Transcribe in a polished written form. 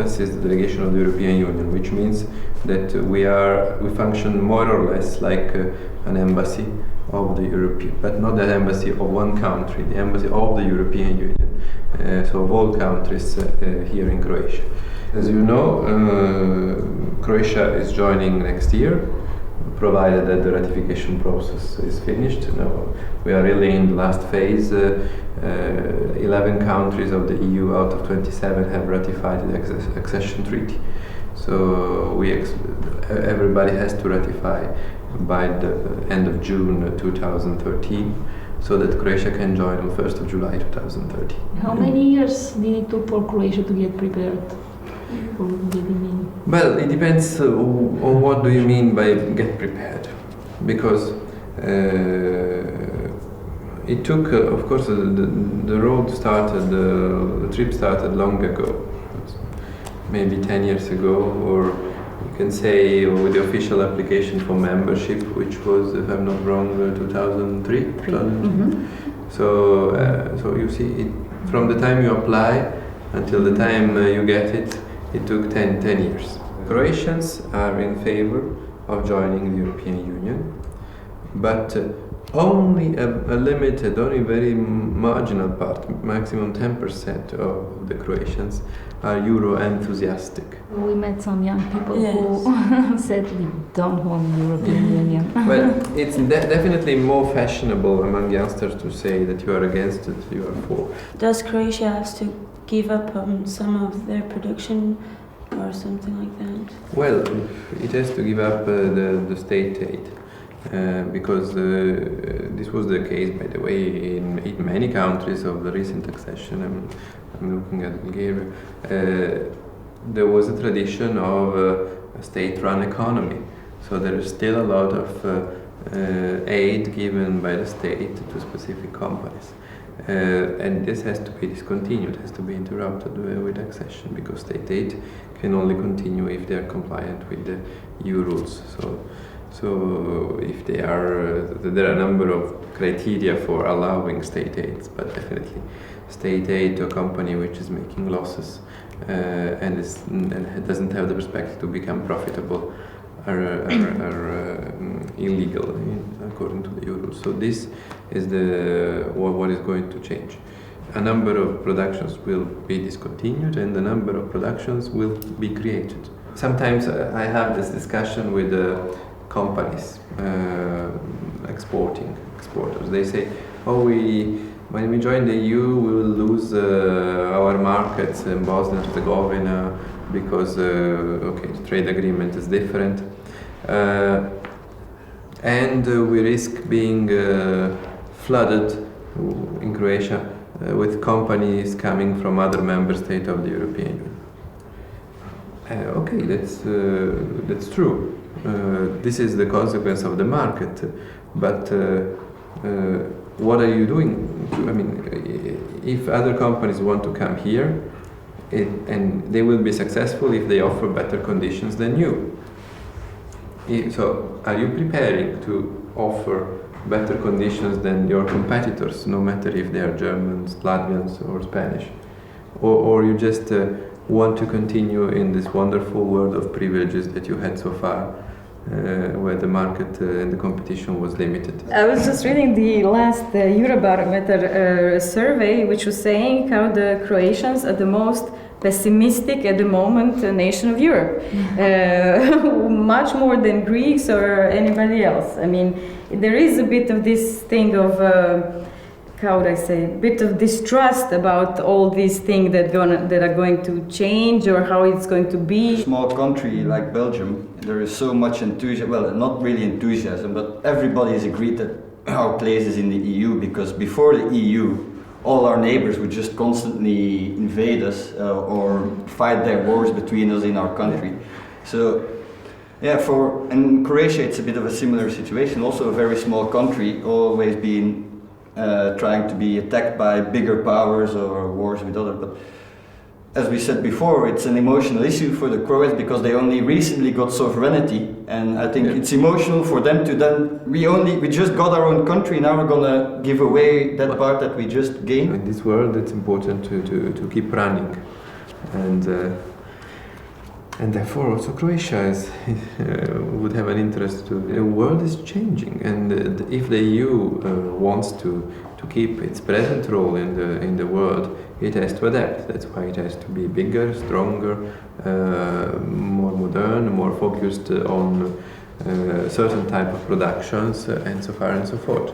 office is the Delegation of the European Union, which means that we function more or less like an embassy of the European, but not the embassy of one country, the embassy of the European Union, so of all countries here in Croatia. As you know, Croatia is joining next year, provided that the ratification process is finished. Now we are really in the last phase. 11 countries of the EU out of 27 have ratified the accession treaty. So everybody has to ratify by the end of June 2013, so that Croatia can join on 1st of July 2013. How many years did it take for Croatia to get prepared? Well, it depends on what do you mean by get prepared, because it took, of course, the road started, the trip started long ago, maybe 10 years ago, or you can say with the official application for membership, which was, if I'm not wrong, 2003. Mm-hmm. So you see, from the time you apply until the time you get it, it took 10 years. Croatians are in favor of joining the European Union, but only a limited, only very marginal part, maximum 10% of the Croatians are Euro enthusiastic. We met some young people who said we don't want the European Union. Well, it's definitely more fashionable among youngsters to say that you are against it, you are for. Does Croatia have to give up some of their production or something like that? Well, it has to give up the state aid. Because this was the case, by the way, in many countries of the recent accession. I'm looking at Bulgaria. There was a tradition of a state-run economy, so there is still a lot of aid given by the state to specific companies, and this has to be discontinued, has to be interrupted with accession, because state aid can only continue if they are compliant with the EU rules. So if there are a number of criteria for allowing state aids, but definitely state aid to a company which is making losses and doesn't have the perspective to become profitable are illegal according to the EU rules. So this is what is going to change. A number of productions will be discontinued and a number of productions will be created. Sometimes I have this discussion with companies, exporters. They say, when we join the EU, we will lose our markets in Bosnia and Herzegovina because the trade agreement is different, and we risk being flooded in Croatia with companies coming from other member states of the European Union. That's true. This is the consequence of the market, but what are you doing? If other companies want to come here, and they will be successful if they offer better conditions than you. So, are you preparing to offer better conditions than your competitors, no matter if they are Germans, Latvians, or Spanish? Or you just want to continue in this wonderful world of privileges that you had so far, where the market and the competition was limited. I was just reading the last Eurobarometer survey, which was saying how the Croatians are the most pessimistic at the moment nation of Europe, much more than Greeks or anybody else. There is a bit of this thing of bit of distrust about all these things that are going to change or how it's going to be. A small country like Belgium, there is so much enthusiasm, well, not really enthusiasm, but everybody has agreed that our place is in the EU, because before the EU, all our neighbors would just constantly invade us or fight their wars between us in our country. So, in Croatia it's a bit of a similar situation, also a very small country, always being trying to be attacked by bigger powers or wars with others. But as we said before, it's an emotional issue for the Croats because they only recently got sovereignty, and I think it's emotional for them to then, we just got our own country, now we're gonna give away that part that we just gained. In this world it's important to keep running, and And therefore also Croatia would have an interest to. The world is changing, and if the EU wants to keep its present role in the world, it has to adapt. That's why it has to be bigger, stronger, more modern, more focused on certain type of productions, and so far and so forth.